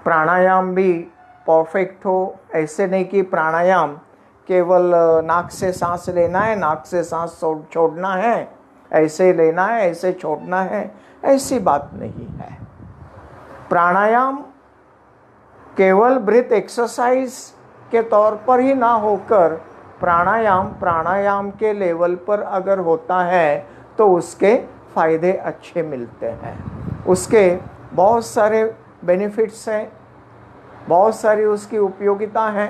प्राणायाम भी परफेक्ट हो। ऐसे नहीं कि प्राणायाम केवल नाक से सांस लेना है, नाक से सांस छोड़ना है, ऐसे लेना है, ऐसे छोड़ना है, ऐसी बात नहीं है। प्राणायाम केवल ब्रीथ एक्सरसाइज के तौर पर ही ना होकर प्राणायाम के लेवल पर अगर होता है तो उसके फायदे अच्छे मिलते हैं, उसके बहुत सारे बेनिफिट्स हैं, बहुत सारी उसकी उपयोगिता है।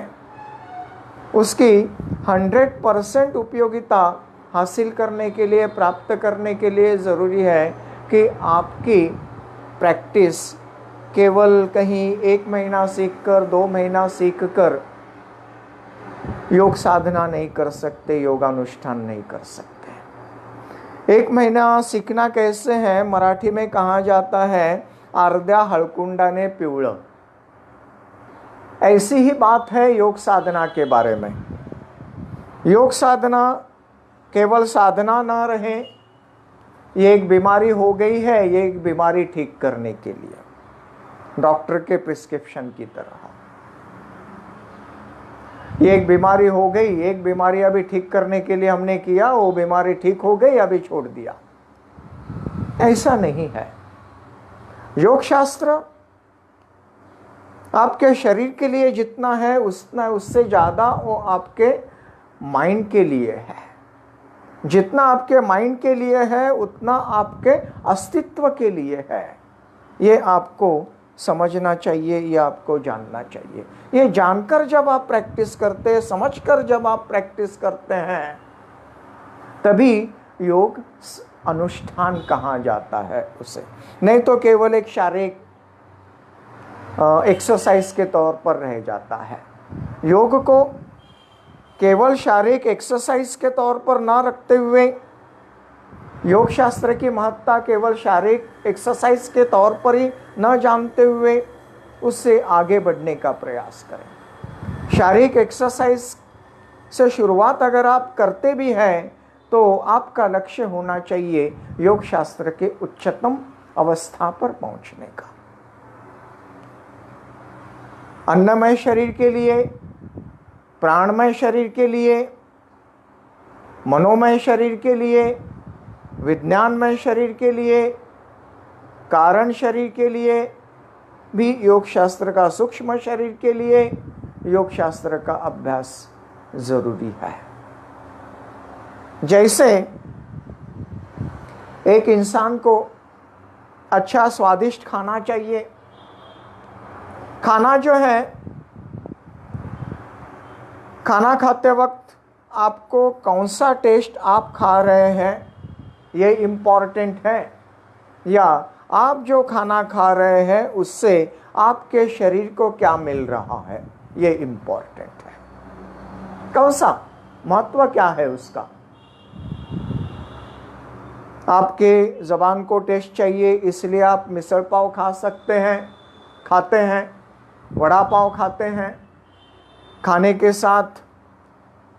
उसकी 100% उपयोगिता हासिल करने के लिए, प्राप्त करने के लिए ज़रूरी है कि आपकी प्रैक्टिस केवल कहीं 1 महीना सीखकर, 2 महीना सीखकर योग साधना नहीं कर सकते, योगानुष्ठान नहीं कर सकते। 1 महीना सीखना कैसे है, मराठी में कहा जाता है अर्ध्या हळकुंडाने पिवळं। ऐसी ही बात है योग साधना के बारे में। योग साधना केवल साधना ना रहे, ये एक बीमारी हो गई है, ये एक बीमारी ठीक करने के लिए डॉक्टर के प्रिस्क्रिप्शन की तरह। ये एक बीमारी हो गई, एक बीमारी अभी ठीक करने के लिए हमने किया, वो बीमारी ठीक हो गई, अभी छोड़ दिया, ऐसा नहीं है। योग शास्त्र आपके शरीर के लिए जितना है उतना, उससे ज़्यादा वो आपके माइंड के लिए है। जितना आपके माइंड के लिए है उतना आपके अस्तित्व के लिए है। ये आपको समझना चाहिए, ये आपको जानना चाहिए। ये जानकर जब आप प्रैक्टिस करते हैं, समझकर जब आप प्रैक्टिस करते हैं, तभी योग अनुष्ठान कहा जाता है उसे। नहीं तो केवल एक शारीरिक एक्सरसाइज के तौर पर रह जाता है। योग को केवल शारीरिक एक्सरसाइज के तौर पर ना रखते हुए, योग शास्त्र की महत्ता केवल शारीरिक एक्सरसाइज के तौर पर ही न जानते हुए उससे आगे बढ़ने का प्रयास करें। शारीरिक एक्सरसाइज से शुरुआत अगर आप करते भी हैं तो आपका लक्ष्य होना चाहिए योग शास्त्र के उच्चतम अवस्था पर पहुंचने का। अन्नमय शरीर के लिए, प्राणमय शरीर के लिए, मनोमय शरीर के लिए, विज्ञानमय शरीर के लिए, कारण शरीर के लिए भी योग शास्त्र का, सूक्ष्म शरीर के लिए योग शास्त्र का अभ्यास जरूरी है। जैसे एक इंसान को अच्छा स्वादिष्ट खाना चाहिए, खाना जो है, खाना खाते वक्त आपको कौन सा टेस्ट आप खा रहे हैं ये इम्पॉर्टेंट है, या आप जो खाना खा रहे हैं उससे आपके शरीर को क्या मिल रहा है ये इम्पॉर्टेंट है। कौन सा महत्व क्या है उसका। आपके ज़बान को टेस्ट चाहिए इसलिए आप मिसल पाव खा सकते हैं, खाते हैं, वड़ा पाव खाते हैं, खाने के साथ,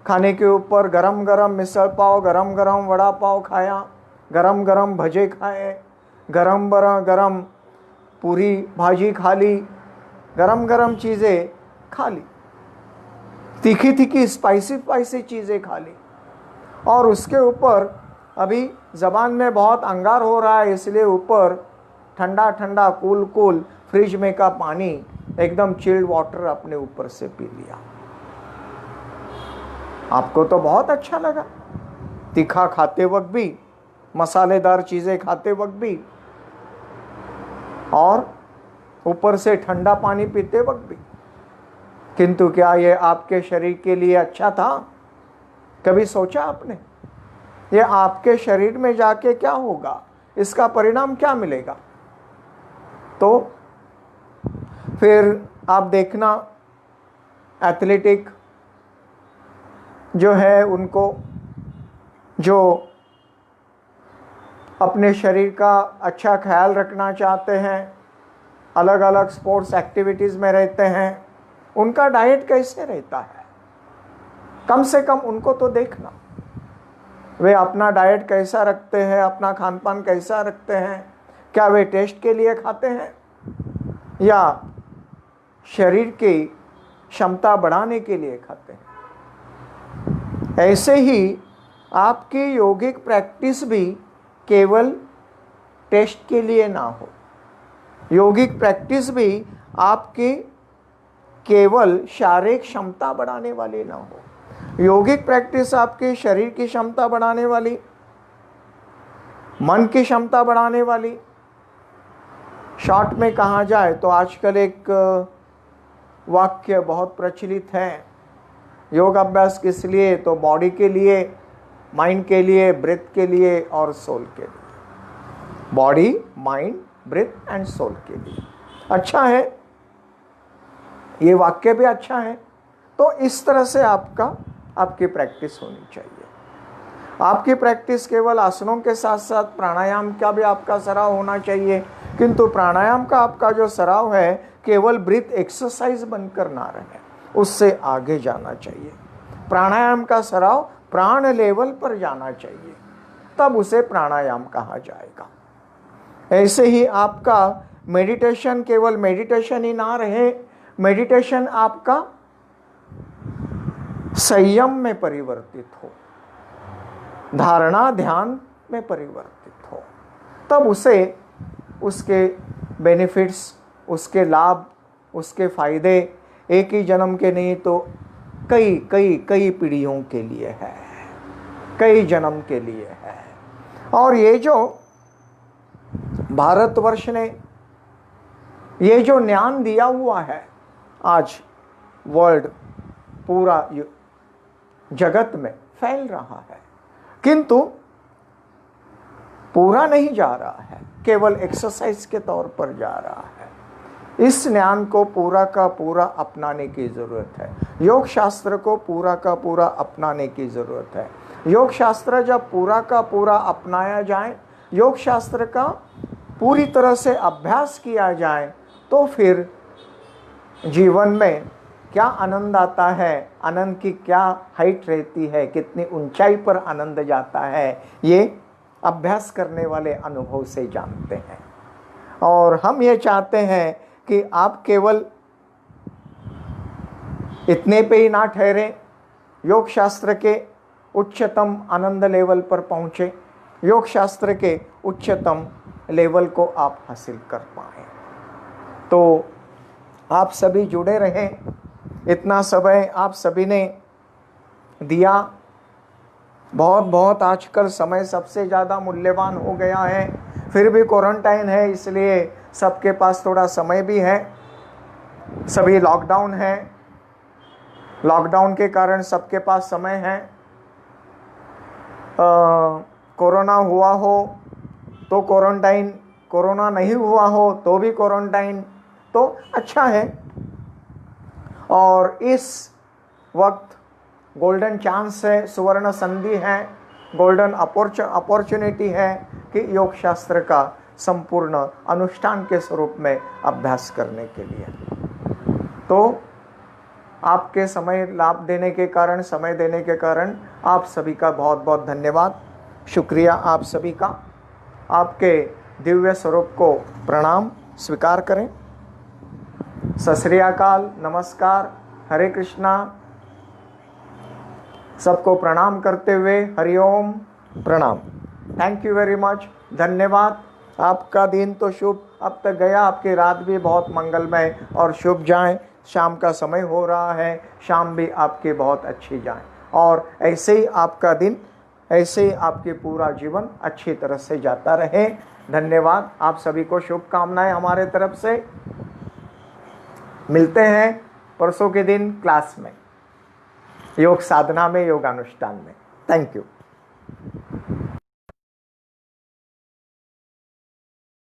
खाने के ऊपर गरम गरम मिसल पाव, गरम गरम वड़ा पाव खाया, गरम गरम भजे खाए, गरम गरम पूरी भाजी खा ली, गरम गरम चीज़ें खा ली, तीखी तीखी स्पाइसी चीज़ें खा ली, और उसके ऊपर अभी ज़बान में बहुत अंगार हो रहा है इसलिए ऊपर ठंडा ठंडा कूल फ्रिज में का पानी, एकदम चिल्ड वाटर अपने ऊपर से पी लिया। आपको तो बहुत अच्छा लगा, तीखा खाते वक्त भी, मसालेदार चीज़ें खाते वक्त भी, और ऊपर से ठंडा पानी पीते वक्त भी। किंतु क्या ये आपके शरीर के लिए अच्छा था? कभी सोचा आपने ये आपके शरीर में जाके क्या होगा, इसका परिणाम क्या मिलेगा? तो फिर आप देखना एथलेटिक जो है, उनको जो अपने शरीर का अच्छा ख्याल रखना चाहते हैं, अलग अलग स्पोर्ट्स एक्टिविटीज़ में रहते हैं, उनका डाइट कैसे रहता है, कम से कम उनको तो देखना, वे अपना डाइट कैसा रखते हैं, अपना खान पान कैसा रखते हैं, क्या वे टेस्ट के लिए खाते हैं या शरीर की क्षमता बढ़ाने के लिए खाते हैं। ऐसे ही आपकी यौगिक प्रैक्टिस भी केवल टेस्ट के लिए ना हो, यौगिक प्रैक्टिस भी आपकी केवल शारीरिक क्षमता बढ़ाने वाली ना हो, यौगिक प्रैक्टिस आपके शरीर की क्षमता बढ़ाने वाली, मन की क्षमता बढ़ाने वाली। शॉर्ट में कहा जाए तो आजकल एक वाक्य बहुत प्रचलित है, योग अभ्यास किस लिए, तो बॉडी के लिए, माइंड के लिए, ब्रेथ के लिए और सोल के लिए। Body, mind, breath and soul के लिए अच्छा है, ये वाक्य भी अच्छा है। तो इस तरह से आपकी प्रैक्टिस होनी चाहिए। आपकी प्रैक्टिस केवल आसनों के साथ साथ प्राणायाम का भी आपका सराव होना चाहिए, किंतु प्राणायाम का आपका जो सराव है केवल ब्रीथ एक्सरसाइज बनकर ना रहे, उससे आगे जाना चाहिए। प्राणायाम का सराव प्राण लेवल पर जाना चाहिए, तब उसे प्राणायाम कहा जाएगा। ऐसे ही आपका मेडिटेशन केवल मेडिटेशन ही ना रहे, मेडिटेशन आपका संयम में परिवर्तित हो, धारणा ध्यान में परिवर्तित हो, तब उसे उसके बेनिफिट्स, उसके लाभ, उसके फायदे एक ही जन्म के नहीं तो कई कई कई पीढ़ियों के लिए है, कई जन्म के लिए है। और ये जो भारतवर्ष ने ये जो ज्ञान दिया हुआ है, आज वर्ल्ड पूरा जगत में फैल रहा है, किंतु पूरा नहीं जा रहा है, केवल एक्सरसाइज के तौर पर जा रहा है। इस ज्ञान को पूरा का पूरा अपनाने की ज़रूरत है। योग शास्त्र को पूरा का पूरा अपनाने की ज़रूरत है। योग शास्त्र जब पूरा का पूरा अपनाया जाए, योग शास्त्र का पूरी तरह से अभ्यास किया जाए, तो फिर जीवन में क्या आनंद आता है, आनंद की क्या हाइट रहती है, कितनी ऊंचाई पर आनंद जाता है, ये अभ्यास करने वाले अनुभव से जानते हैं। और हम ये चाहते हैं कि आप केवल इतने पे ही ना ठहरे, योग शास्त्र के उच्चतम आनंद लेवल पर पहुँचे, योग शास्त्र के उच्चतम लेवल को आप हासिल कर पाएँ। तो आप सभी जुड़े रहें। इतना समय आप सभी ने दिया, बहुत बहुत आजकल समय सबसे ज़्यादा मूल्यवान हो गया है। फिर भी क्वारंटाइन है, इसलिए सबके पास थोड़ा समय भी है। सभी लॉकडाउन है, लॉकडाउन के कारण सबके पास समय है। कोरोना हुआ हो तो क्वारंटाइन, कोरोना नहीं हुआ हो तो भी क्वारंटाइन, तो अच्छा है। और इस वक्त गोल्डन चांस है, सुवर्ण संधि है, गोल्डन अपॉर्चुनिटी है कि योग शास्त्र का संपूर्ण अनुष्ठान के स्वरूप में अभ्यास करने के लिए। तो आपके समय लाभ देने के कारण, समय देने के कारण आप सभी का बहुत बहुत धन्यवाद, शुक्रिया आप सभी का। आपके दिव्य स्वरूप को प्रणाम स्वीकार करें। सत श्री अकाल, नमस्कार, हरे कृष्णा। सबको प्रणाम करते हुए हरिओम प्रणाम। थैंक यू वेरी मच, धन्यवाद। आपका दिन तो शुभ अब तक गया, आपकी रात भी बहुत मंगलमय और शुभ जाए। शाम का समय हो रहा है, शाम भी आपकी बहुत अच्छी जाए, और ऐसे ही आपका दिन, ऐसे ही आपके पूरा जीवन अच्छी तरह से जाता रहे। धन्यवाद, आप सभी को शुभकामनाएं हमारे तरफ से। मिलते हैं परसों के दिन क्लास में, योग साधना में, योगानुष्ठान में। Thank you.